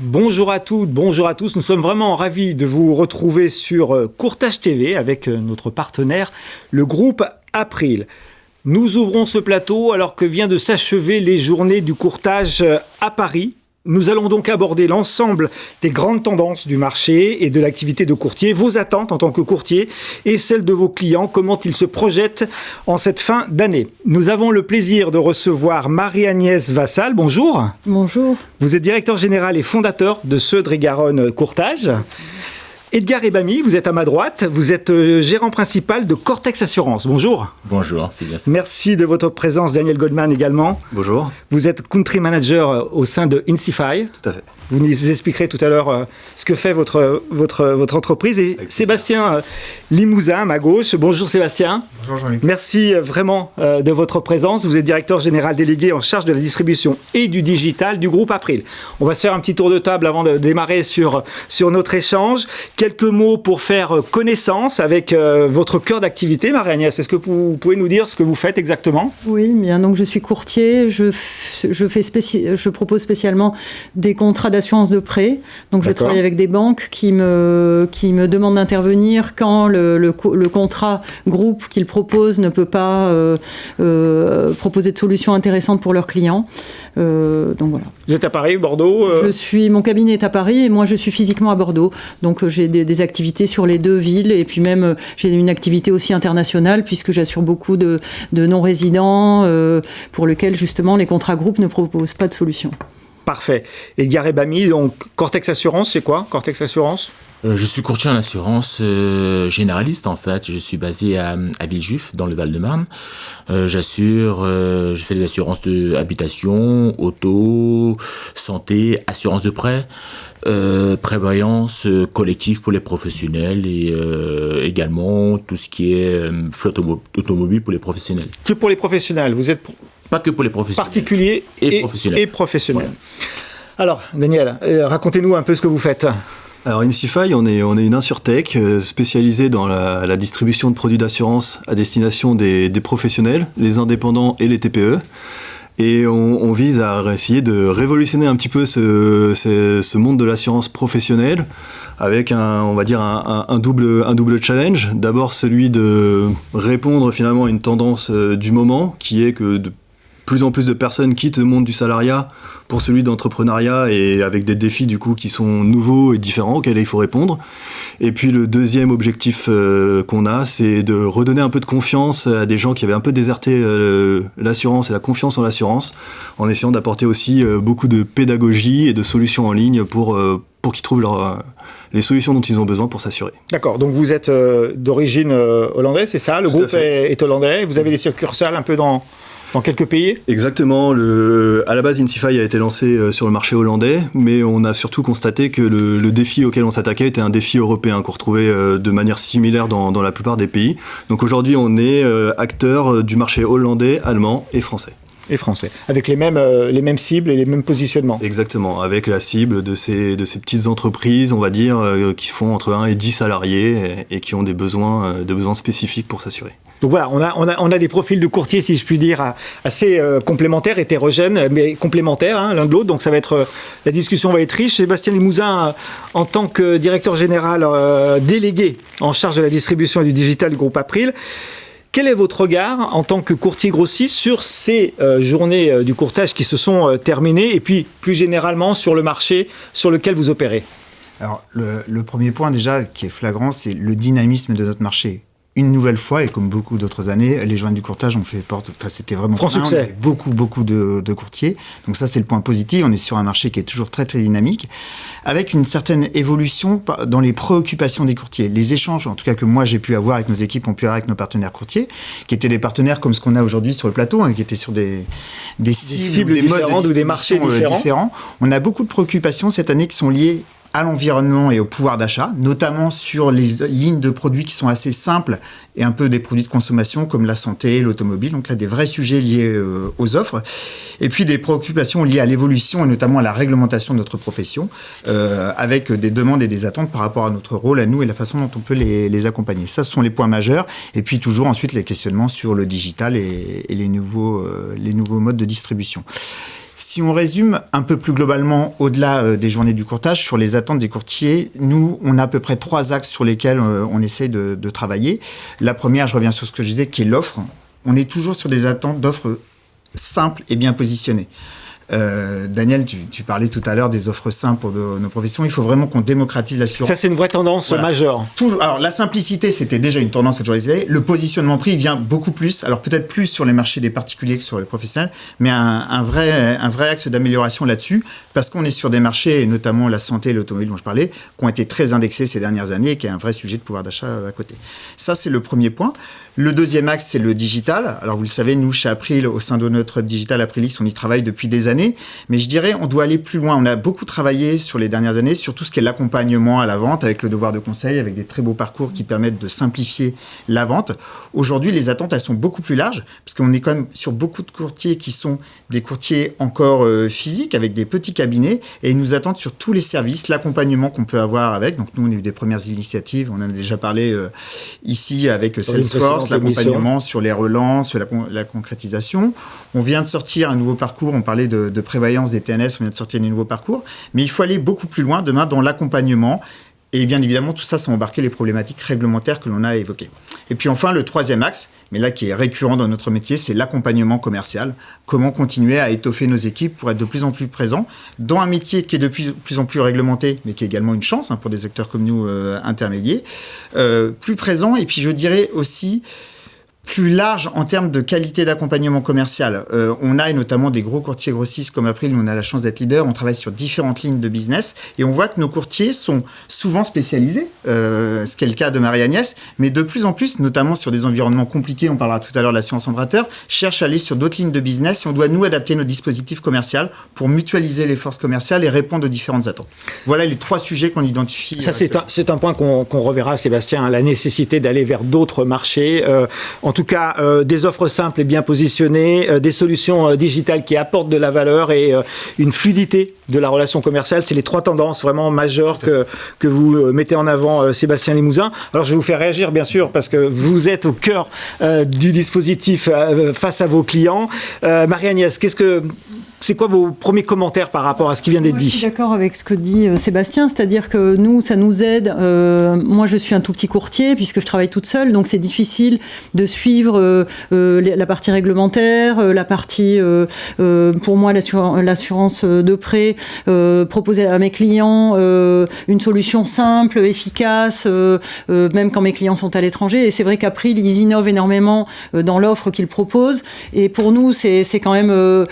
Bonjour à toutes, bonjour à tous. Nous sommes vraiment ravis de vous retrouver sur Courtage TV avec notre partenaire, le groupe April. Nous ouvrons ce plateau alors que vient de s'achever les journées du courtage à Paris. Nous allons donc aborder l'ensemble des grandes tendances du marché et de l'activité de courtier, vos attentes en tant que courtier et celles de vos clients, comment ils se projettent en cette fin d'année. Nous avons le plaisir de recevoir Marie-Agnès Vassal. Bonjour. Bonjour. Vous êtes directeur général et fondateur de Seudre et Garonne Courtage. Edgar Ebami, vous êtes à ma droite, vous êtes gérant principal de Cortex Assurance. Bonjour. Bonjour, c'est bien ça. Merci de votre présence, Daniel Goldman également. Bonjour. Vous êtes country manager au sein de Insify. Tout à fait. Vous nous expliquerez tout à l'heure ce que fait votre entreprise. Et Sébastien Limousin, à ma gauche. Bonjour Sébastien. Bonjour Jean-Luc. Merci vraiment de votre présence. Vous êtes directeur général délégué en charge de la distribution et du digital du groupe April. On va se faire un petit tour de table avant de démarrer sur notre échange. Quelques mots pour faire connaissance avec votre cœur d'activité, Marie-Agnès. Est-ce que vous pouvez nous dire ce que vous faites exactement ? Oui, bien donc je suis courtier. Je propose spécialement des contrats d'assurance de prêt. Donc je travaille avec des banques qui me demandent d'intervenir quand le contrat groupe qu'ils proposent ne peut pas proposer de solutions intéressantes pour leurs clients. Donc voilà. Vous êtes à Paris, Bordeaux Mon cabinet est à Paris et moi je suis physiquement à Bordeaux. Donc j'ai des activités sur les deux villes et puis même j'ai une activité aussi internationale puisque j'assure beaucoup de non-résidents pour lesquels justement les contrats groupes ne proposent pas de solution. Parfait. Edgar Ebami, donc Cortex Assurance, c'est quoi Cortex Assurance ? Je suis courtier en assurance généraliste en fait. Je suis basé à Villejuif dans le Val-de-Marne. Je fais des assurances d'habitation, auto, santé, assurance de prêt, prévoyance collective pour les professionnels et également tout ce qui est flotte automobile pour les professionnels. Que pour les professionnels, vous êtes pas que pour les professionnels. Particuliers et professionnels. Ouais. Alors, Daniel, racontez-nous un peu ce que vous faites. Alors Insify, on est une insurtech spécialisée dans la distribution de produits d'assurance à destination des professionnels, les indépendants et les TPE. Et on vise à essayer de révolutionner un petit peu ce monde de l'assurance professionnelle avec un double challenge. D'abord celui de répondre finalement à une tendance du moment qui est que de plus en plus de personnes quittent le monde du salariat pour celui d'entrepreneuriat et avec des défis du coup qui sont nouveaux et différents auxquels il faut répondre. Et puis le deuxième objectif qu'on a, c'est de redonner un peu de confiance à des gens qui avaient un peu déserté l'assurance et la confiance en l'assurance, en essayant d'apporter aussi beaucoup de pédagogie et de solutions en ligne pour qu'ils trouvent les solutions dont ils ont besoin pour s'assurer. D'accord, donc vous êtes d'origine hollandaise, c'est ça ? Le groupe est hollandais, vous avez des succursales un peu dans quelques pays ? Exactement. À la base, Insify a été lancé sur le marché hollandais, mais on a surtout constaté que le défi auquel on s'attaquait était un défi européen qu'on retrouvait de manière similaire dans la plupart des pays. Donc aujourd'hui, on est acteur du marché hollandais, allemand et français. Avec les mêmes cibles et les mêmes positionnements. Exactement, avec la cible de ces petites entreprises, on va dire, qui font entre 1 et 10 salariés et qui ont des besoins spécifiques pour s'assurer. Donc voilà, on a des profils de courtiers, si je puis dire, assez complémentaires, hétérogènes, mais complémentaires l'un de l'autre. Donc ça va être, la discussion va être riche. Sébastien Limousin, en tant que directeur général délégué en charge de la distribution et du digital du groupe April, quel est votre regard en tant que courtier grossiste sur ces journées du courtage qui se sont terminées et puis plus généralement sur le marché sur lequel vous opérez ? Alors le premier point déjà qui est flagrant, c'est le dynamisme de notre marché. Une nouvelle fois, et comme beaucoup d'autres années, les journées du courtage ont fait porte. Enfin, c'était vraiment franc succès. On avait beaucoup de courtiers. Donc ça, c'est le point positif. On est sur un marché qui est toujours très très dynamique, avec une certaine évolution dans les préoccupations des courtiers. Les échanges, en tout cas que moi j'ai pu avoir avec nos équipes, ont pu avoir avec nos partenaires courtiers, qui étaient des partenaires comme ce qu'on a aujourd'hui sur le plateau, qui étaient sur des cibles des modes ou des marchés différents. On a beaucoup de préoccupations cette année qui sont liées à l'environnement et au pouvoir d'achat, notamment sur les lignes de produits qui sont assez simples et un peu des produits de consommation comme la santé, l'automobile. Donc là, des vrais sujets liés aux offres. Et puis des préoccupations liées à l'évolution et notamment à la réglementation de notre profession, avec des demandes et des attentes par rapport à notre rôle, à nous et la façon dont on peut les accompagner. Ça, ce sont les points majeurs. Et puis toujours ensuite les questionnements sur le digital et les nouveaux modes de distribution. Si on résume un peu plus globalement, au-delà des journées du courtage, sur les attentes des courtiers, nous, on a à peu près 3 axes sur lesquels on essaye de travailler. La première, je reviens sur ce que je disais, qui est l'offre. On est toujours sur des attentes d'offres simples et bien positionnées. Daniel, tu parlais tout à l'heure des offres simples pour nos professions. Il faut vraiment qu'on démocratise l'assurance. Ça, c'est une vraie tendance majeure. Alors, la simplicité, c'était déjà une tendance à toujours essayer. Le positionnement prix vient beaucoup plus. Alors, peut-être plus sur les marchés des particuliers que sur les professionnels, mais un vrai axe d'amélioration là-dessus, parce qu'on est sur des marchés, et notamment la santé et l'automobile dont je parlais, qui ont été très indexés ces dernières années et qui est un vrai sujet de pouvoir d'achat à côté. Ça, c'est le premier point. Le deuxième axe, c'est le digital. Alors, vous le savez, nous, chez April, au sein de notre hub digital Aprilix, on y travaille depuis des années. Mais je dirais, on doit aller plus loin. On a beaucoup travaillé sur les dernières années sur tout ce qui est l'accompagnement à la vente, avec le devoir de conseil, avec des très beaux parcours qui permettent de simplifier la vente. Aujourd'hui, les attentes, elles sont beaucoup plus larges, parce qu'on est quand même sur beaucoup de courtiers qui sont des courtiers encore physiques, avec des petits cabinets, et ils nous attendent sur tous les services, l'accompagnement qu'on peut avoir avec. Donc nous, on a eu des premières initiatives, on en a déjà parlé ici avec Salesforce, l'accompagnement sur les relances, sur la concrétisation. On vient de sortir un nouveau parcours, on parlait de prévoyance des TNS, on vient de sortir des nouveaux parcours, mais il faut aller beaucoup plus loin demain dans l'accompagnement. Et bien évidemment, tout ça, sans embarquer les problématiques réglementaires que l'on a évoquées. Et puis enfin, le troisième axe, mais là qui est récurrent dans notre métier, c'est l'accompagnement commercial. Comment continuer à étoffer nos équipes pour être de plus en plus présents dans un métier qui est de plus en plus réglementé, mais qui est également une chance pour des acteurs comme nous intermédiaires. Plus présents, et puis je dirais aussi plus large en termes de qualité d'accompagnement commercial. On a, et notamment des gros courtiers grossistes comme April, nous on a la chance d'être leader, on travaille sur différentes lignes de business et on voit que nos courtiers sont souvent spécialisés, ce qui est le cas de Marie-Agnès, mais de plus en plus, notamment sur des environnements compliqués, on parlera tout à l'heure de l'assurance emprunteur, cherchent à aller sur d'autres lignes de business et on doit nous adapter nos dispositifs commerciaux pour mutualiser les forces commerciales et répondre aux différentes attentes. Voilà les 3 sujets qu'on identifie. Ça, c'est un point qu'on reverra, Sébastien, la nécessité d'aller vers d'autres marchés. En tout cas, des offres simples et bien positionnées, des solutions digitales qui apportent de la valeur et une fluidité de la relation commerciale. C'est les 3 tendances vraiment majeures que vous mettez en avant, Sébastien Limousin. Alors, je vais vous faire réagir, bien sûr, parce que vous êtes au cœur du dispositif face à vos clients. Marie-Agnès, c'est quoi vos premiers commentaires par rapport à ce qui vient d'être dit ? Je suis d'accord avec ce que dit Sébastien, c'est-à-dire que nous, ça nous aide. Moi, je suis un tout petit courtier puisque je travaille toute seule, donc c'est difficile de suivre la partie réglementaire, la partie, pour moi, l'assurance de prêt, proposer à mes clients une solution simple, efficace, même quand mes clients sont à l'étranger. Et c'est vrai qu'April, ils innovent énormément dans l'offre qu'ils proposent. Et pour nous, c'est quand même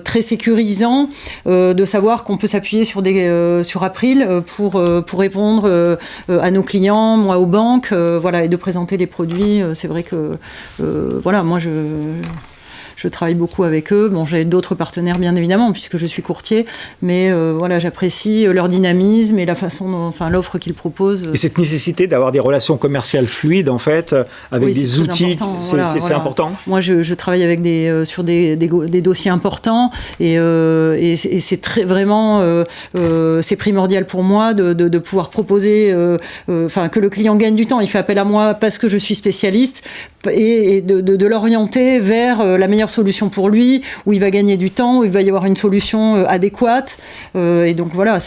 très sécurisant de savoir qu'on peut s'appuyer sur April pour répondre à nos clients, moi aux banques, et de présenter les produits. C'est vrai que moi je travaille beaucoup avec eux. Bon, j'ai d'autres partenaires, bien évidemment, puisque je suis courtier, mais j'apprécie leur dynamisme et la façon l'offre qu'ils proposent. Et cette nécessité d'avoir des relations commerciales fluides, en fait, avec des outils, c'est important. Moi, je travaille avec sur des dossiers importants et c'est très vraiment c'est primordial pour moi de pouvoir proposer, que le client gagne du temps. Il fait appel à moi parce que je suis spécialiste et de l'orienter vers la meilleure solution pour lui, où il va gagner du temps, où il va y avoir une solution adéquate. Et donc voilà,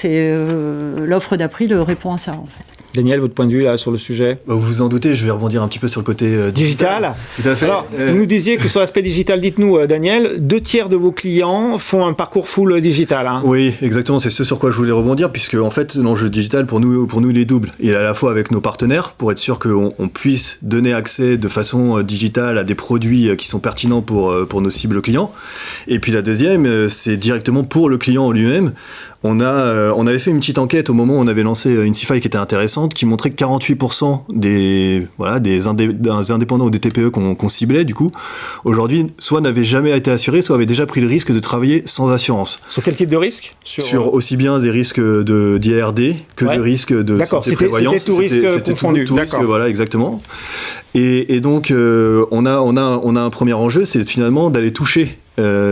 l'offre d'April répond à ça, en fait. Daniel, votre point de vue là sur le sujet ? Vous vous en doutez, je vais rebondir un petit peu sur le côté digital. Tout à fait. Alors, vous nous disiez que sur l'aspect digital, dites-nous, Daniel, 2/3 de vos clients font un parcours full digital. Hein. Oui, exactement, c'est ce sur quoi je voulais rebondir, puisque en fait, l'enjeu digital, pour nous, il est double. Il est à la fois avec nos partenaires, pour être sûr qu'on puisse donner accès de façon digitale à des produits qui sont pertinents pour nos cibles clients. Et puis la deuxième, c'est directement pour le client lui-même. On avait fait une petite enquête au moment où on avait lancé Insify qui était intéressante, qui montrait que 48% des indépendants ou des TPE qu'on ciblait, du coup, aujourd'hui, soit n'avaient jamais été assurés, soit avaient déjà pris le risque de travailler sans assurance. Sur quel type de risque ? Sur aussi bien des risques d'IRD que des risques de santé prévoyance. C'était tout risque confondu. Tout risque, voilà, exactement. Et donc, on a un premier enjeu, c'est finalement d'aller toucher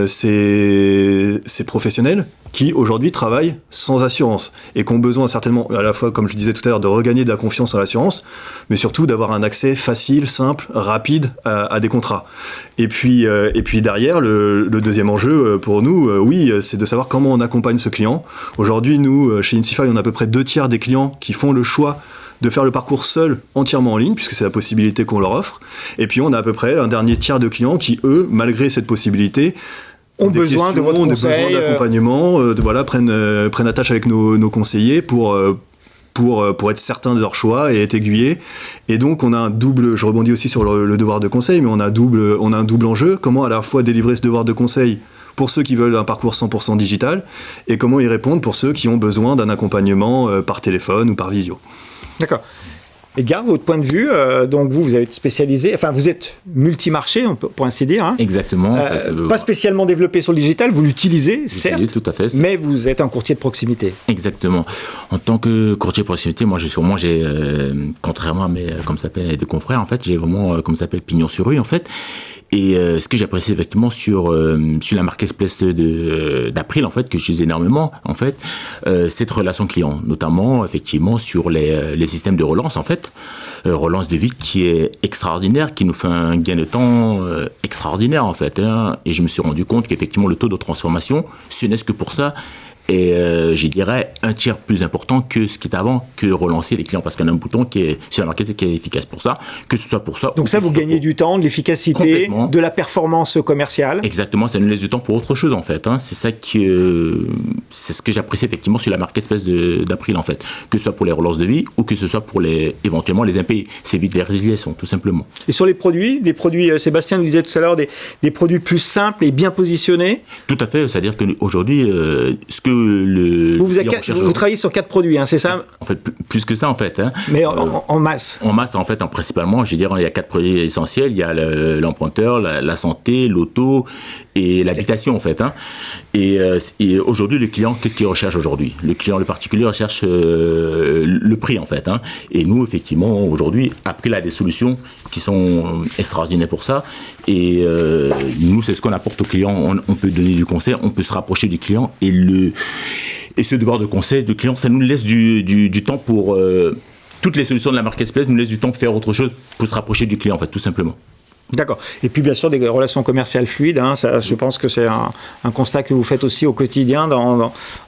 ces professionnels qui aujourd'hui travaillent sans assurance et qui ont besoin certainement, à la fois, comme je disais tout à l'heure, de regagner de la confiance en l'assurance, mais surtout d'avoir un accès facile, simple, rapide à des contrats. Et puis derrière, le deuxième enjeu pour nous, c'est de savoir comment on accompagne ce client. Aujourd'hui, nous, chez Insify, on a à peu près 2/3 des clients qui font le choix de faire le parcours seul, entièrement en ligne, puisque c'est la possibilité qu'on leur offre. Et puis on a à peu près un dernier tiers de clients qui, eux, malgré cette possibilité, ont besoin de votre conseil, besoin d'accompagnement, prennent attache avec nos conseillers pour être certains de leur choix et être aiguillés. Et donc on a un double, je rebondis aussi sur le devoir de conseil, mais on a un double enjeu, comment à la fois délivrer ce devoir de conseil pour ceux qui veulent un parcours 100% digital, et comment y répondre pour ceux qui ont besoin d'un accompagnement par téléphone ou par visio. D'accord. Edgar, votre point de vue, donc vous êtes spécialisé, enfin vous êtes multimarché, pour ainsi dire. Hein. Exactement. Pas spécialement développé sur le digital, vous l'utilisez, certes, tout à fait, mais vous êtes un courtier de proximité. Exactement. En tant que courtier de proximité, moi j'ai contrairement à mes, comme ça s'appelle, des confrères, en fait, j'ai vraiment, comme ça s'appelle, pignon sur rue, en fait. Et ce que j'apprécie effectivement sur la marketplace d'April, en fait, que j'utilise énormément, en fait, cette relation client, notamment effectivement sur les systèmes de relance, en fait, relance de vie qui est extraordinaire, qui nous fait un gain de temps extraordinaire, en fait. Hein. Et je me suis rendu compte qu'effectivement le taux de transformation, ce n'est que pour ça. Et je dirais un tiers plus important que ce qui était avant, que relancer les clients, parce qu'on a un bouton qui est sur la market qui est efficace pour ça, que ce soit pour ça. Donc ça, vous gagnez du temps, de l'efficacité, de la performance commerciale. Exactement, ça nous laisse du temps pour autre chose en fait. Hein. C'est ça c'est ce que j'apprécie effectivement sur la marketplace d'April en fait, que ce soit pour les relances de vie ou que ce soit pour éventuellement les impayés. C'est vite les résiliations tout simplement. Et sur les produits, Sébastien nous disait tout à l'heure, des produits plus simples et bien positionnés. Tout à fait, c'est-à-dire qu'aujourd'hui, ce que vous travaillez sur 4 produits, hein, c'est ça? En fait, plus que ça, en fait. Hein. Mais en masse? En masse, en fait, principalement, je veux dire, il y a 4 produits essentiels. Il y a l'emprunteur, la santé, l'auto et l'habitation, en fait. Hein. Et aujourd'hui, le client, qu'est-ce qu'il recherche aujourd'hui? Le particulier recherche le prix, en fait. Hein. Et nous, effectivement, aujourd'hui, April a des solutions qui sont extraordinaires pour ça. Et nous, c'est ce qu'on apporte aux clients. On peut donner du conseil, on peut se rapprocher du client et ce devoir de conseil du client, ça nous laisse du temps pour toutes les solutions de la marketplace, nous laisse du temps pour faire autre chose, pour se rapprocher du client, en fait, tout simplement. D'accord. Et puis bien sûr des relations commerciales fluides. Hein, ça, je pense que c'est un constat que vous faites aussi au quotidien.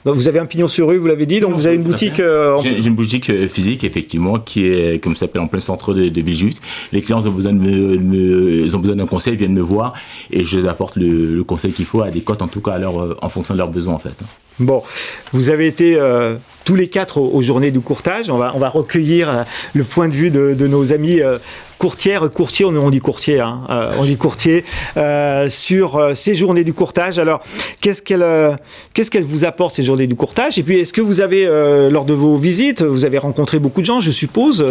Vous avez un pignon sur rue, vous l'avez dit, donc vous avez une boutique. J'ai une boutique physique effectivement qui est comme ça s'appelle en plein centre de Villejuif. Les clients ont besoin d'un conseil, ils viennent me voir et je leur apporte le conseil qu'il faut adéquat en tout cas en fonction de leurs besoins en fait. Bon, vous avez été tous les 4 aux journées du courtage. On va recueillir le point de vue de nos amis courtiers, on dit courtier, hein, on dit courtier, sur ces journées du courtage. Alors, qu'est-ce qu'elles vous apportent, ces journées du courtage? Et puis, est-ce que vous avez, lors de vos visites, vous avez rencontré beaucoup de gens, je suppose,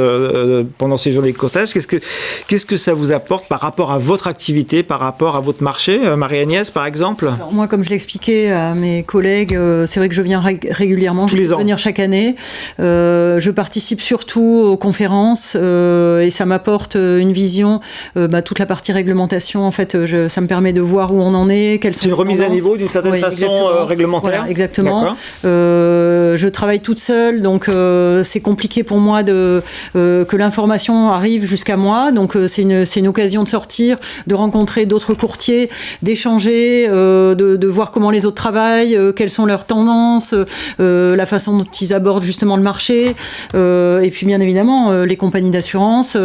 pendant ces journées de courtage. Qu'est-ce que ça vous apporte par rapport à votre activité, par rapport à votre marché, Marie-Agnès, par exemple? Alors, moi, comme je l'expliquais à mes collègues, c'est vrai que je viens régulièrement, je vais venir chaque année. Je participe surtout aux conférences et ça m'apporte une vision, toute la partie réglementation, en fait, ça me permet de voir où on en est, quelles sont les tendances. C'est une remise à niveau d'une certaine façon réglementaire. Voilà, exactement. Je travaille toute seule, donc c'est compliqué pour moi que l'information arrive jusqu'à moi. Donc c'est une occasion de sortir, de rencontrer d'autres courtiers, d'échanger, de voir comment les autres travaillent, quelles sont leurs tendances, la façon dont ils abordent justement le marché, et puis bien évidemment les compagnies d'assurance,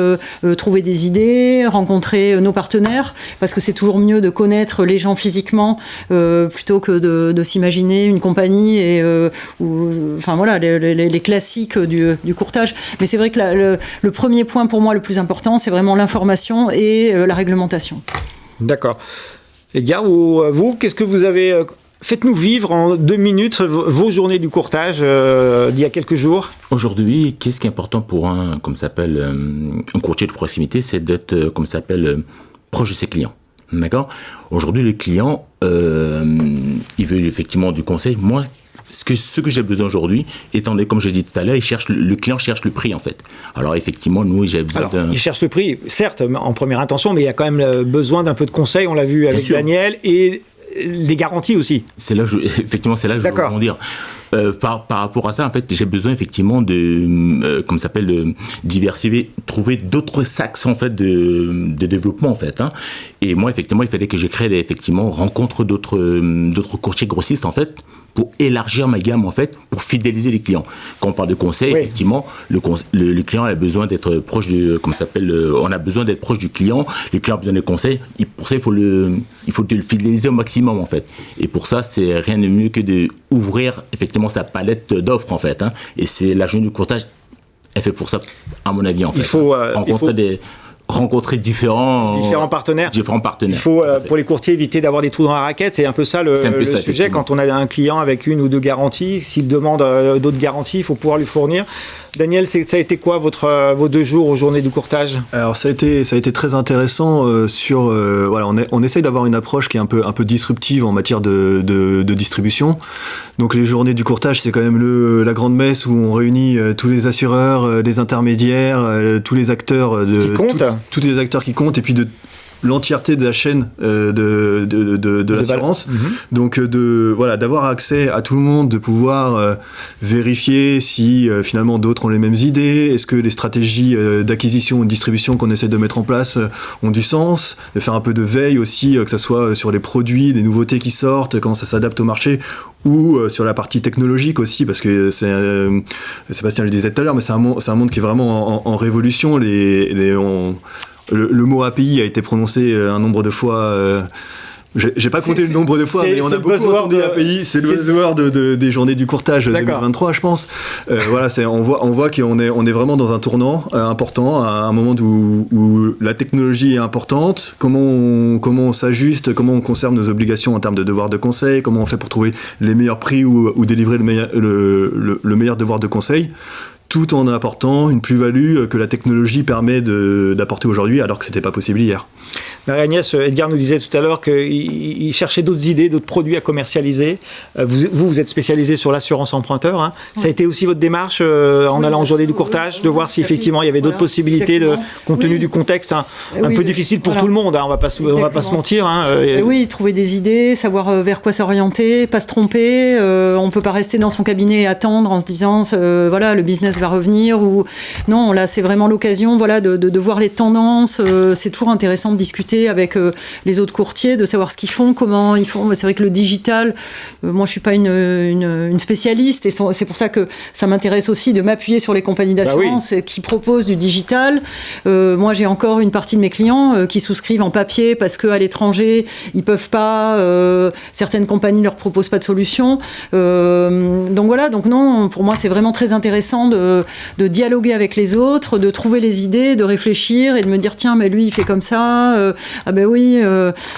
trouver des idées, rencontrer nos partenaires, parce que c'est toujours mieux de connaître les gens physiquement plutôt que de s'imaginer une compagnie et enfin voilà les classiques du courtage. Mais c'est vrai que le premier point pour moi le plus important, c'est vraiment l'information et la réglementation. D'accord. Edgar, vous, qu'est-ce que vous avez... Faites-nous vivre en 2 minutes vos journées du courtage d'il y a quelques jours. Aujourd'hui, qu'est-ce qui est important pour un courtier de proximité, c'est d'être, proche de ses clients. D'accord ? Aujourd'hui, le client, il veut effectivement du conseil. Moi, ce que j'ai besoin aujourd'hui, étant donné, comme je l'ai dit tout à l'heure, le client cherche le prix en fait. Alors effectivement, nous, j'ai besoin il cherche le prix, certes, en première intention, mais il y a quand même besoin d'un peu de conseil, on l'a vu avec Daniel, et les garanties aussi. Effectivement, c'est là que je veux rebondir. Par rapport à ça, en fait, j'ai besoin effectivement de, diversifier, trouver d'autres axes en fait de développement en fait. Hein. Et moi, effectivement, il fallait que je crée rencontre d'autres courtiers grossistes en fait, pour élargir ma gamme en fait, pour fidéliser les clients. Quand on parle de conseil, effectivement, le client a besoin d'être proche on a besoin d'être proche du client. Le client a besoin de conseils. Pour ça, il faut le fidéliser au maximum en fait. Et pour ça, c'est rien de mieux que de ouvrir effectivement sa palette d'offres en fait. Hein. Et c'est la journée du courtage est fait pour ça, à mon avis en fait. Rencontrer différents partenaires. Il faut, pour les courtiers, éviter d'avoir des trous dans la raquette. C'est un peu ça le sujet. Quand on a un client avec une ou deux garanties, s'il demande d'autres garanties, il faut pouvoir lui fournir. Daniel, ça a été quoi vos 2 jours aux journées du courtage ? Alors ça a été très intéressant on essaye d'avoir une approche qui est un peu disruptive en matière de distribution. Donc les journées du courtage, c'est quand même la grande messe où on réunit tous les assureurs, les intermédiaires, tous les acteurs tous les acteurs qui comptent, et puis de l'entièreté de la chaîne de l'assurance. Donc d'avoir accès à tout le monde, de pouvoir vérifier si finalement d'autres ont les mêmes idées, est-ce que les stratégies d'acquisition ou de distribution qu'on essaie de mettre en place ont du sens, de faire un peu de veille aussi, que ce soit sur les produits, les nouveautés qui sortent, comment ça s'adapte au marché, ou sur la partie technologique aussi, parce que Sébastien le disait tout à l'heure, mais c'est un monde qui est vraiment en révolution. Le mot API a été prononcé un nombre de fois. J'ai pas compté le nombre de fois, mais on a beaucoup entendu API. C'est le buzzword des journées du courtage 2023, je pense. On voit qu'on est vraiment dans un tournant important, à un moment où la technologie est importante. Comment on s'ajuste, comment on conserve nos obligations en termes de devoir de conseil, comment on fait pour trouver les meilleurs prix ou délivrer le meilleur devoir de conseil, tout en apportant une plus-value que la technologie permet d'apporter aujourd'hui, alors que c'était pas possible hier. Marie-Agnès, Edgar nous disait tout à l'heure qu'il cherchait d'autres idées, d'autres produits à commercialiser. Vous êtes spécialisé sur l'assurance emprunteur. Hein. Ça a été aussi votre démarche en allant en journée du courtage, de voir si effectivement il y avait d'autres possibilités, compte tenu du contexte un peu difficile pour tout le monde. Hein. On va pas se mentir. Hein. Oui, trouver des idées, savoir vers quoi s'orienter, pas se tromper. On peut pas rester dans son cabinet et attendre en se disant le business va revenir. Non, là c'est vraiment l'occasion de voir les tendances. C'est toujours intéressant de discuter avec les autres courtiers, de savoir ce qu'ils font, comment ils font. C'est vrai que le digital, moi je suis pas une spécialiste, et c'est pour ça que ça m'intéresse aussi de m'appuyer sur les compagnies d'assurance qui proposent du digital. Moi j'ai encore une partie de mes clients qui souscrivent en papier parce qu'à l'étranger ils peuvent pas, certaines compagnies leur proposent pas de solution. Donc non, pour moi c'est vraiment très intéressant de dialoguer avec les autres, de trouver les idées, de réfléchir et de me dire tiens mais lui il fait comme ça,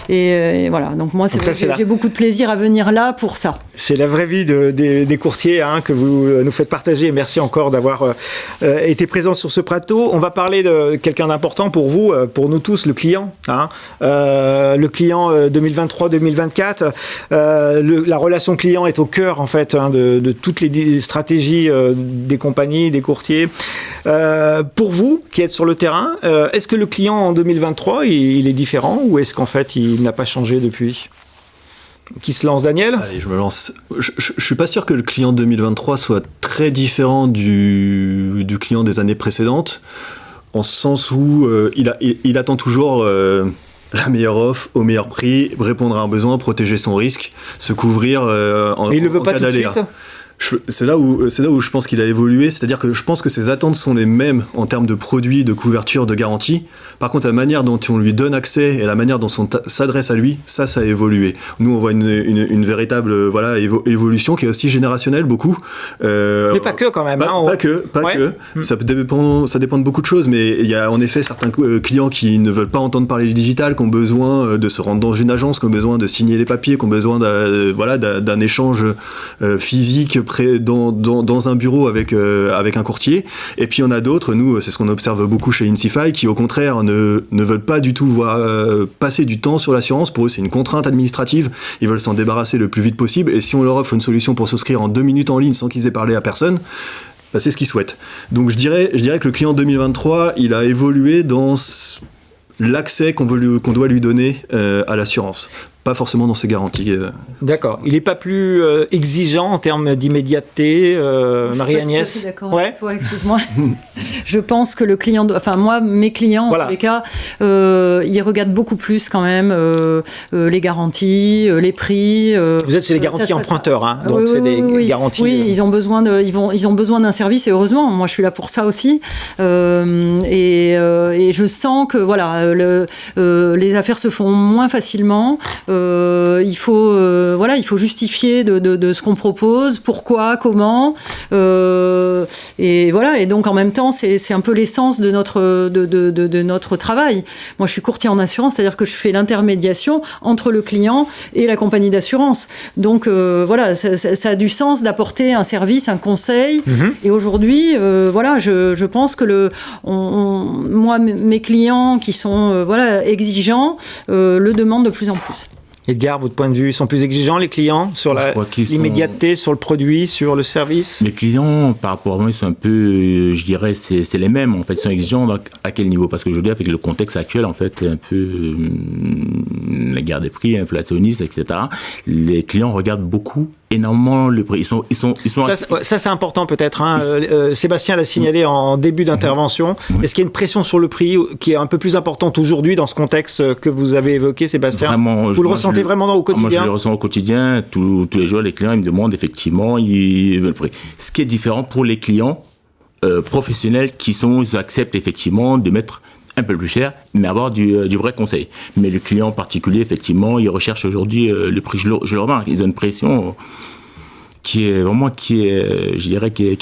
et voilà. Donc moi j'ai beaucoup de plaisir à venir là pour ça. C'est la vraie vie des courtiers que vous nous faites partager. Merci encore d'avoir été présent sur ce plateau. On va parler de quelqu'un d'important pour vous, pour nous tous, le client. Le client 2023-2024. La relation client est au cœur en fait de toutes les stratégies des compagnies, des courtiers. Pour vous qui êtes sur le terrain, est-ce que le client en 2023 il est différent, ou est-ce qu'en fait il n'a pas changé depuis ? Qui se lance, Daniel ? Allez, je me lance. Je suis pas sûr que le client 2023 soit très différent du client des années précédentes, en ce sens où il attend toujours la meilleure offre au meilleur prix, répondre à un besoin, protéger son risque, se couvrir en cas d'aléa. C'est là où je pense qu'il a évolué, c'est-à-dire que je pense que ses attentes sont les mêmes en termes de produits, de couverture, de garantie. Par contre, la manière dont on lui donne accès et la manière dont on s'adresse à lui, ça a évolué. Nous, on voit une véritable évolution qui est aussi générationnelle, beaucoup. Mais pas que quand même. Pas que. Ça dépend de beaucoup de choses, mais il y a en effet certains clients qui ne veulent pas entendre parler du digital, qui ont besoin de se rendre dans une agence, qui ont besoin de signer les papiers, qui ont besoin d'un échange physique dans un bureau avec un courtier. Et puis il y en a d'autres, nous c'est ce qu'on observe beaucoup chez Insify, qui au contraire ne veulent pas du tout voir passer du temps sur l'assurance. Pour eux c'est une contrainte administrative, ils veulent s'en débarrasser le plus vite possible, et si on leur offre une solution pour souscrire en 2 minutes en ligne sans qu'ils aient parlé à personne, c'est ce qu'ils souhaitent. Donc je dirais que le client 2023 il a évolué dans l'accès qu'on doit lui donner à l'assurance. pas forcément dans ces garanties. D'accord. Il n'est pas plus exigeant en termes d'immédiateté, Marie-Agnès? Je suis d'accord avec toi, excuse-moi. Je pense que le client, mes clients, en tous les cas, ils regardent beaucoup plus quand même les garanties, les prix. Vous êtes sur les garanties emprunteurs, hein, donc c'est des garanties. Oui, ils ont besoin d'un service, et heureusement, moi je suis là pour ça aussi. Et je sens que les affaires se font moins facilement. Il faut justifier de ce qu'on propose, pourquoi, comment, et donc en même temps c'est un peu l'essence de notre travail. Moi je suis courtier en assurance, c'est-à-dire que je fais l'intermédiation entre le client et la compagnie d'assurance. Donc ça a du sens d'apporter un service, un conseil. Et aujourd'hui, je pense que moi mes clients qui sont exigeants le demandent de plus en plus. Edgar, votre point de vue, ils sont plus exigeants les clients sur l'immédiateté, sur le produit, sur le service? Les clients, par rapport à moi, ils sont un peu, je dirais, c'est les mêmes en fait. Ils sont exigeants à quel niveau? Parce qu'aujourd'hui, avec le contexte actuel, en fait, un peu la guerre des prix, inflationniste, etc. Les clients regardent énormément le prix. Ça c'est important peut-être. Hein. Sébastien l'a signalé en début d'intervention. Est-ce qu'il y a une pression sur le prix qui est un peu plus importante aujourd'hui dans ce contexte que vous avez évoqué, Sébastien? Vraiment, vous le ressentez vraiment au quotidien? Moi, je le ressens au quotidien. Tous les jours, les clients ils me demandent effectivement le prix. Ce qui est différent pour les clients professionnels ils acceptent effectivement de mettre un peu plus cher, mais avoir du vrai conseil. Mais le client particulier, effectivement, il recherche aujourd'hui le prix. Je le remarque, ils ont une pression qui est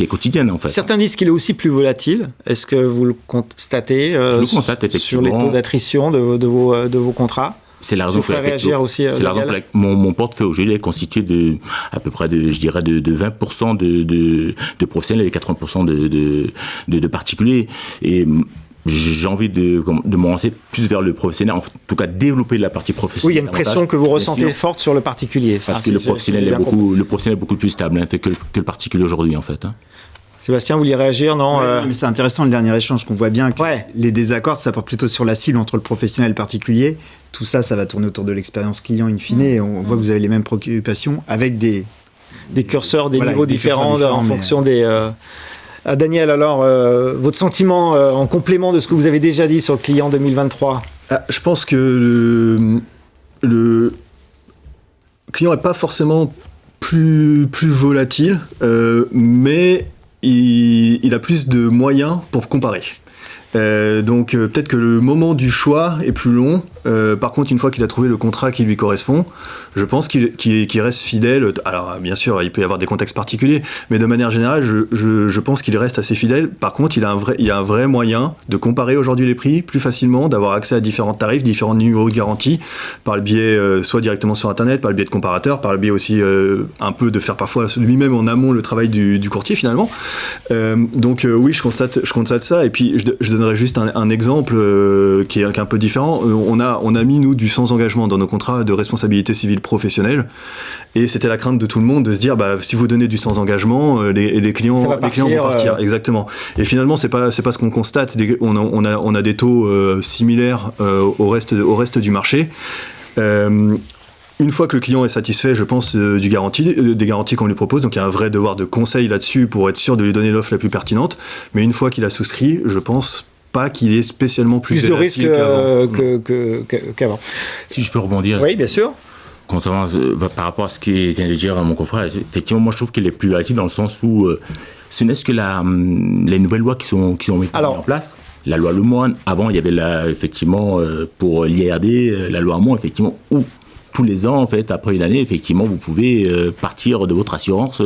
quotidienne en fait. Certains disent qu'il est aussi plus volatile. Est-ce que vous le constatez? Je le constate effectivement. Sur les taux d'attrition de vos contrats? C'est la raison pour laquelle mon portefeuille aujourd'hui est constitué à peu près de 20% de professionnels et 80% de particuliers. Et j'ai envie de m'orienter plus vers le professionnel, en tout cas développer la partie professionnelle. Oui, il y a une pression que vous ressentez forte sur le particulier. Parce que le professionnel est beaucoup plus stable que le particulier aujourd'hui, en fait. Sébastien, vous vouliez réagir? Non, mais c'est intéressant le dernier échange, qu'on voit bien que les désaccords, ça porte plutôt sur la cible entre le professionnel et le particulier. Tout ça, ça va tourner autour de l'expérience client in fine. Et on voit que vous avez les mêmes préoccupations avec des curseurs, des niveaux différents en fonction des... Daniel, alors, votre sentiment en complément de ce que vous avez déjà dit sur le client 2023? Je pense que le client n'est pas forcément plus volatile, mais il a plus de moyens pour comparer. Donc peut-être que le moment du choix est plus long. Par contre, une fois qu'il a trouvé le contrat qui lui correspond, je pense qu'il reste fidèle. Alors bien sûr, il peut y avoir des contextes particuliers, mais de manière générale, je pense qu'il reste assez fidèle. Par contre, il y a un vrai moyen de comparer aujourd'hui les prix plus facilement, d'avoir accès à différents tarifs, différents niveaux de garantie, par le biais soit directement sur Internet, par le biais de comparateurs, par le biais aussi un peu de faire parfois lui-même en amont le travail du courtier finalement. Donc oui, je constate ça. Et puis je donnerai juste un exemple qui est un peu différent. On a mis, nous, du sans-engagement dans nos contrats de responsabilité civile professionnelle. Et c'était la crainte de tout le monde de se dire, si vous donnez du sans-engagement, les clients vont partir. Exactement. Et finalement, c'est pas ce qu'on constate. On a des taux similaires au reste du marché. Une fois que le client est satisfait, je pense, des garanties qu'on lui propose, donc il y a un vrai devoir de conseil là-dessus pour être sûr de lui donner l'offre la plus pertinente. Mais une fois qu'il a souscrit, je pense pas qu'il ait spécialement plus de risques qu'avant. Si je peux rebondir. Oui, bien sûr. Concernant, par rapport à ce qu'il vient de dire mon confrère, effectivement, moi je trouve qu'il est plus volatile dans le sens où ce n'est que les nouvelles lois qui sont mises en place. La loi Lemoine, avant il y avait effectivement pour l'IRD, la loi Hamon, effectivement, où tous les ans, en fait, après une année, effectivement, vous pouvez partir de votre assurance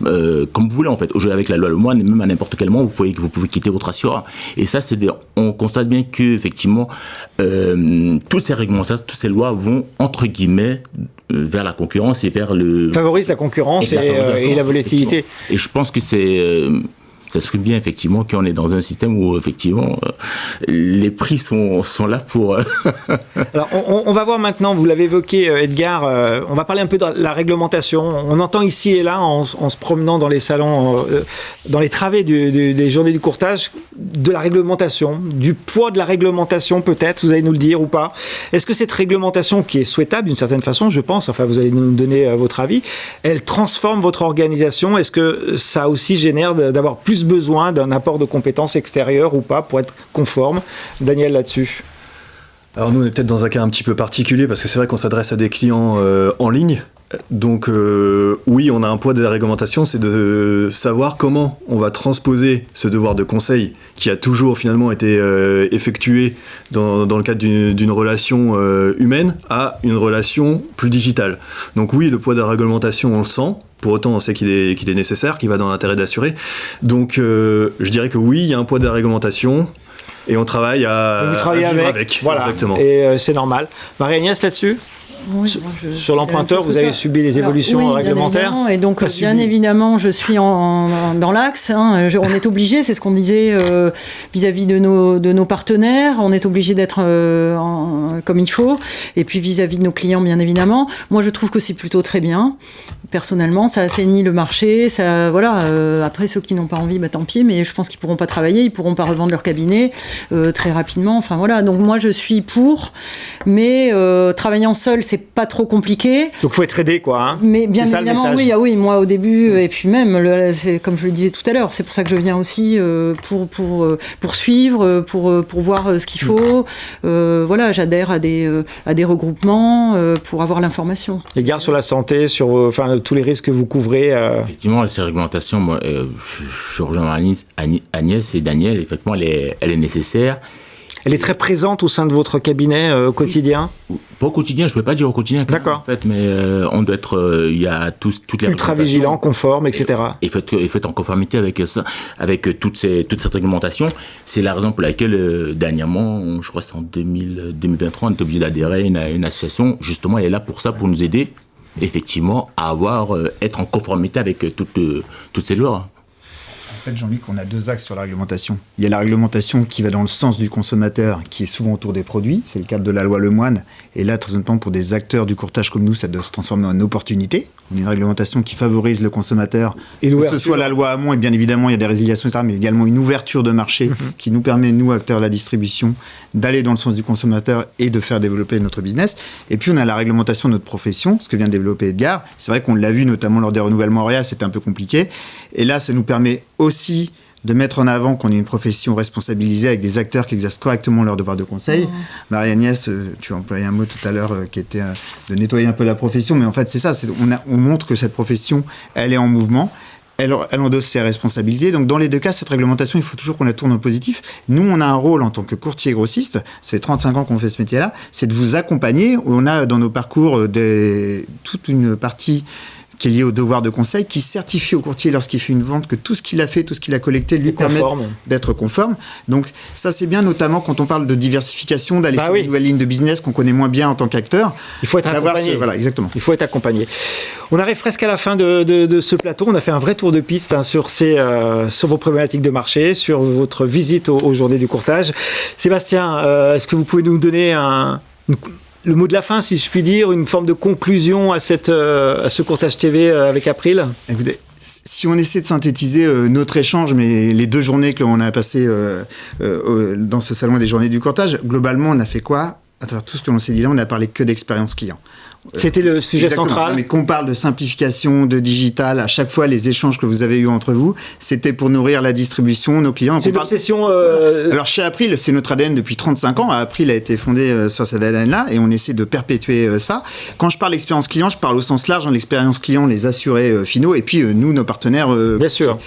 comme vous voulez, en fait. Aujourd'hui, avec la loi Lemoine, même à n'importe quel moment, vous pouvez quitter votre assureur. Et ça, on constate bien que, effectivement, tous ces réglementations, toutes ces lois vont, entre guillemets, vers la concurrence et vers favorise la concurrence et la volatilité. Et je pense que c'est s'exprime bien effectivement qu'on est dans un système où effectivement les prix sont là pour... Alors on va voir maintenant, vous l'avez évoqué Edgar, on va parler un peu de la réglementation. On entend ici et là en se promenant dans les salons, dans les travées des journées du courtage, de la réglementation, du poids de la réglementation peut-être, vous allez nous le dire ou pas. Est-ce que cette réglementation qui est souhaitable d'une certaine façon, je pense, enfin vous allez nous donner votre avis, elle transforme votre organisation? Est-ce que ça aussi génère d'avoir plus besoin d'un apport de compétences extérieures ou pas pour être conforme? Daniel, là-dessus. Alors nous, on est peut-être dans un cas un petit peu particulier parce que c'est vrai qu'on s'adresse à des clients en ligne. Donc oui, on a un poids de la réglementation, c'est de savoir comment on va transposer ce devoir de conseil qui a toujours finalement été effectué dans le cadre d'une relation humaine à une relation plus digitale. Donc oui, le poids de la réglementation, on le sent. Pour autant, on sait qu'il est nécessaire, qu'il va dans l'intérêt d'assurer. Donc je dirais que oui, il y a un poids de la réglementation. Et on travaille à vivre avec. Voilà. Exactement. Et c'est normal. Marie-Agnès, là-dessus? Oui, sur l'emprunteur, vous avez subi des évolutions réglementaires? Et donc, bien évidemment, je suis dans l'axe. On est obligé, c'est ce qu'on disait vis-à-vis de nos partenaires. On est obligé d'être comme il faut. Et puis vis-à-vis de nos clients, bien évidemment. Moi, je trouve que c'est plutôt très bien. Personnellement, ça assainit le marché. Ça, voilà. Après, ceux qui n'ont pas envie, tant pis. Mais je pense qu'ils pourront pas travailler, ils pourront pas revendre leur cabinet très rapidement. Enfin voilà. Donc moi, je suis pour. Mais travaillant seul, c'est pas trop compliqué. Donc il faut être aidé, quoi. Hein. Mais bien évidemment, oui, moi au début, et puis même, c'est, comme je le disais tout à l'heure, c'est pour ça que je viens aussi pour suivre, pour voir ce qu'il faut. Voilà, j'adhère à des regroupements pour avoir l'information. Les gardes sur la santé, sur tous les risques que vous couvrez. Effectivement, ces réglementations, moi, je rejoins Agnès et Daniel, effectivement, elle est nécessaire. Elle est très présente au sein de votre cabinet au quotidien? Pas au quotidien, je ne peux pas dire au quotidien. D'accord. En fait, mais on doit être, il y a toutes les ultra vigilant, conforme, etc. Et fait en conformité avec ça, avec toute cette réglementation. C'est la raison pour laquelle dernièrement, je crois que c'est en 2023, on est obligé d'adhérer à une association. Justement, elle est là pour ça, pour nous aider, effectivement, à être en conformité avec toutes ces lois. En fait, Jean-Luc, on a deux axes sur la réglementation. Il y a la réglementation qui va dans le sens du consommateur, qui est souvent autour des produits. C'est le cadre de la loi Lemoine. Et là, très honnêtement, pour des acteurs du courtage comme nous, ça doit se transformer en opportunité. On a une réglementation qui favorise le consommateur. Et que ce soit la loi Hamon, et bien évidemment, il y a des résiliations, etc., mais également une ouverture de marché qui nous permet, nous, acteurs de la distribution, d'aller dans le sens du consommateur et de faire développer notre business. Et puis, on a la réglementation de notre profession, ce que vient de développer Edgar. C'est vrai qu'on l'a vu, notamment lors des renouvellements Auréa, c'était un peu compliqué. Et là, ça nous permet aussi de mettre en avant qu'on est une profession responsabilisée avec des acteurs qui exercent correctement leur devoir de conseil. Marie-Agnès, tu as employé un mot tout à l'heure qui était de nettoyer un peu la profession, mais en fait c'est ça, on montre que cette profession, elle est en mouvement, elle endosse ses responsabilités. Donc dans les deux cas, cette réglementation, il faut toujours qu'on la tourne au positif. Nous, on a un rôle en tant que courtier grossiste, ça fait 35 ans qu'on fait ce métier-là, c'est de vous accompagner. On a dans nos parcours toute une partie qui est lié au devoir de conseil, qui certifie au courtier lorsqu'il fait une vente que tout ce qu'il a fait, tout ce qu'il a collecté lui permet d'être conforme. Donc ça c'est bien, notamment quand on parle de diversification, d'aller sur une nouvelle ligne de business qu'on connaît moins bien en tant qu'acteur. Il faut être accompagné. Voilà, exactement. Il faut être accompagné. On arrive presque à la fin de ce plateau. On a fait un vrai tour de piste sur vos problématiques de marché, sur votre visite aux journées du courtage. Sébastien, est-ce que vous pouvez nous donner le mot de la fin, si je puis dire, une forme de conclusion à ce courtage TV avec April? Écoutez, si on essaie de synthétiser notre échange, mais les 2 journées que l'on a passées dans ce salon des journées du courtage, globalement, on a fait quoi? À travers tout ce que l'on s'est dit là, on n'a parlé que d'expérience client. C'était le sujet central. Mais qu'on parle de simplification, de digital, à chaque fois, les échanges que vous avez eus entre vous, c'était pour nourrir la distribution, nos clients. C'est une obsession. Alors, chez April, c'est notre ADN depuis 35 ans. April a été fondé sur cet ADN-là et on essaie de perpétuer ça. Quand je parle d'expérience client, je parle au sens large, l'expérience client, les assurés finaux et puis nous, nos partenaires. Bien sûr.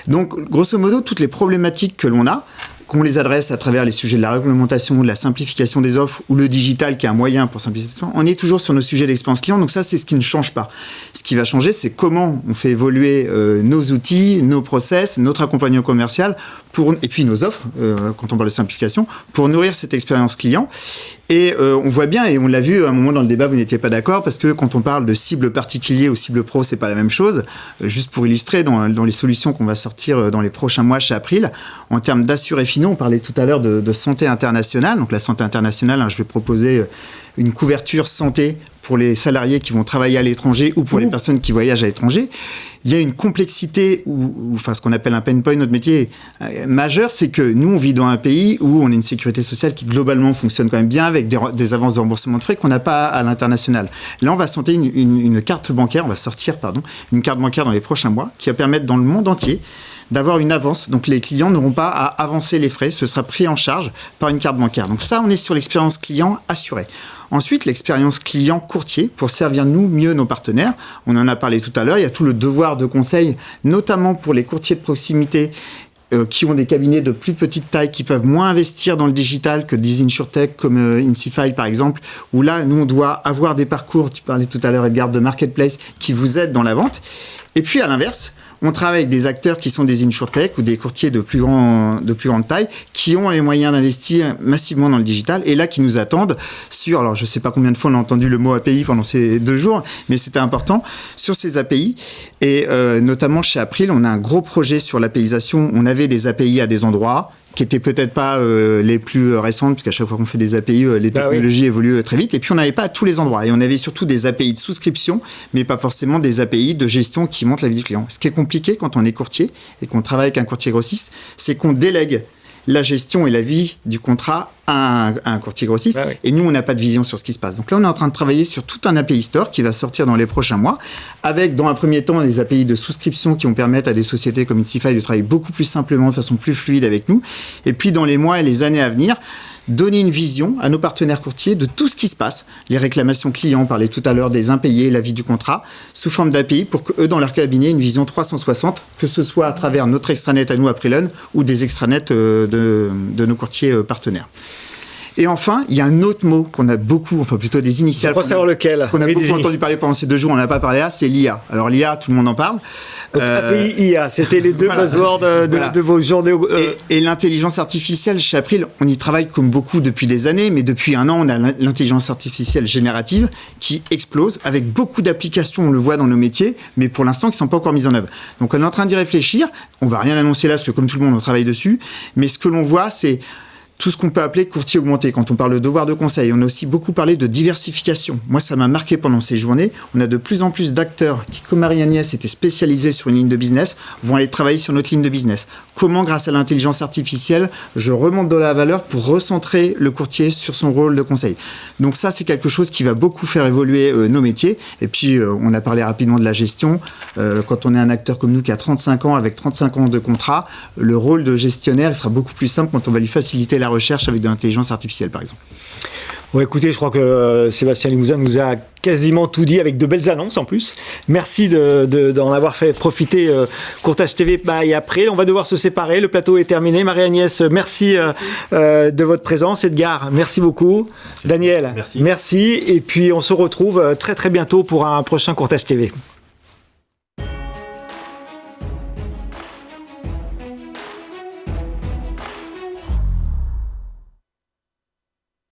Donc, grosso modo, toutes les problématiques que l'on a, qu'on les adresse à travers les sujets de la réglementation, de la simplification des offres ou le digital qui est un moyen pour simplifier, on est toujours sur nos sujets d'expérience client. Donc ça, c'est ce qui ne change pas. Ce qui va changer, c'est comment on fait évoluer nos outils, nos process, notre accompagnement commercial et puis nos offres, quand on parle de simplification, pour nourrir cette expérience client. Et on voit bien, et on l'a vu à un moment dans le débat, vous n'étiez pas d'accord, parce que quand on parle de cible particulier ou cible pro, c'est pas la même chose. Juste pour illustrer, dans les solutions qu'on va sortir dans les prochains mois chez April, en termes d'assurés finaux, on parlait tout à l'heure de santé internationale. Donc la santé internationale, je vais proposer une couverture santé pour les salariés qui vont travailler à l'étranger ou pour les personnes qui voyagent à l'étranger. Il y a une complexité, enfin ce qu'on appelle un pain point, notre métier majeur, c'est que nous, on vit dans un pays où on a une sécurité sociale qui globalement fonctionne quand même bien, avec des avances de remboursement de frais qu'on n'a pas à l'international. Là, on va sortir une carte bancaire, une carte bancaire dans les prochains mois, qui va permettre dans le monde entier d'avoir une avance. Donc les clients n'auront pas à avancer les frais, ce sera pris en charge par une carte bancaire. Donc ça, on est sur l'expérience client assurée. Ensuite, l'expérience client courtier pour servir mieux nos partenaires. On en a parlé tout à l'heure, il y a tout le devoir de conseil, notamment pour les courtiers de proximité qui ont des cabinets de plus petite taille, qui peuvent moins investir dans le digital que des insurtech comme Insify par exemple, où là, nous, on doit avoir des parcours, tu parlais tout à l'heure Edgar, de marketplace, qui vous aident dans la vente. Et puis à l'inverse, on travaille avec des acteurs qui sont des insurtech ou des courtiers de plus grande taille qui ont les moyens d'investir massivement dans le digital et là qui nous attendent sur, alors je ne sais pas combien de fois on a entendu le mot API pendant ces 2 jours, mais c'était important, sur ces API et notamment chez April, on a un gros projet sur l'APIisation. On avait des API à des endroits qui n'étaient peut-être pas les plus récentes, parce qu'à chaque fois qu'on fait des API, les technologies évoluent très vite. Et puis, on n'avait pas à tous les endroits. Et on avait surtout des API de souscription, mais pas forcément des API de gestion qui montent la vie du client. Ce qui est compliqué quand on est courtier et qu'on travaille avec un courtier grossiste, c'est qu'on délègue la gestion et la vie du contrat à un courtier grossiste. Et nous, on n'a pas de vision sur ce qui se passe. Donc là, on est en train de travailler sur tout un API Store qui va sortir dans les prochains mois, avec, dans un premier temps, les API de souscription qui vont permettre à des sociétés comme Insify de travailler beaucoup plus simplement, de façon plus fluide avec nous. Et puis, dans les mois et les années à venir, donner une vision à nos partenaires courtiers de tout ce qui se passe, les réclamations clients, on parlait tout à l'heure des impayés, la vie du contrat, sous forme d'API pour qu'eux, dans leur cabinet, une vision 360, que ce soit à travers notre extranet à nous, Aprilon, ou des extranets de nos courtiers partenaires. Et enfin, il y a un autre mot qu'on a beaucoup, enfin plutôt des initiales. Je crois savoir lequel. Qu'on a beaucoup entendu parler pendant ces 2 jours, on n'a pas parlé là, c'est l'IA. Alors l'IA, tout le monde en parle. API, IA, c'était les 2 buzzwords de vos journées. Et l'intelligence artificielle, chez April, on y travaille comme beaucoup depuis des années, mais depuis 1 an, on a l'intelligence artificielle générative qui explose avec beaucoup d'applications, on le voit dans nos métiers, mais pour l'instant, qui ne sont pas encore mises en œuvre. Donc on est en train d'y réfléchir. On ne va rien annoncer là, parce que comme tout le monde, on travaille dessus. Mais ce que l'on voit, c'est tout ce qu'on peut appeler courtier augmenté. Quand on parle de devoir de conseil, on a aussi beaucoup parlé de diversification. Moi, ça m'a marqué pendant ces journées. On a de plus en plus d'acteurs qui, comme Marie-Agnès, étaient spécialisés sur une ligne de business, vont aller travailler sur notre ligne de business. Comment, grâce à l'intelligence artificielle, je remonte de la valeur pour recentrer le courtier sur son rôle de conseil. Donc ça, c'est quelque chose qui va beaucoup faire évoluer nos métiers. Et puis, on a parlé rapidement de la gestion. Quand on est un acteur comme nous qui a 35 ans, avec 35 ans de contrat, le rôle de gestionnaire, il sera beaucoup plus simple quand on va lui faciliter la recherche avec de l'intelligence artificielle, par exemple. Bon, écoutez, je crois que Sébastien Limousin nous a quasiment tout dit avec de belles annonces en plus. Merci d'en avoir fait profiter Courtage TV et après. On va devoir se séparer. Le plateau est terminé. Marie-Agnès, merci de votre présence. Edgar, merci beaucoup. Merci. Daniel, merci. Et puis on se retrouve très très bientôt pour un prochain Courtage TV.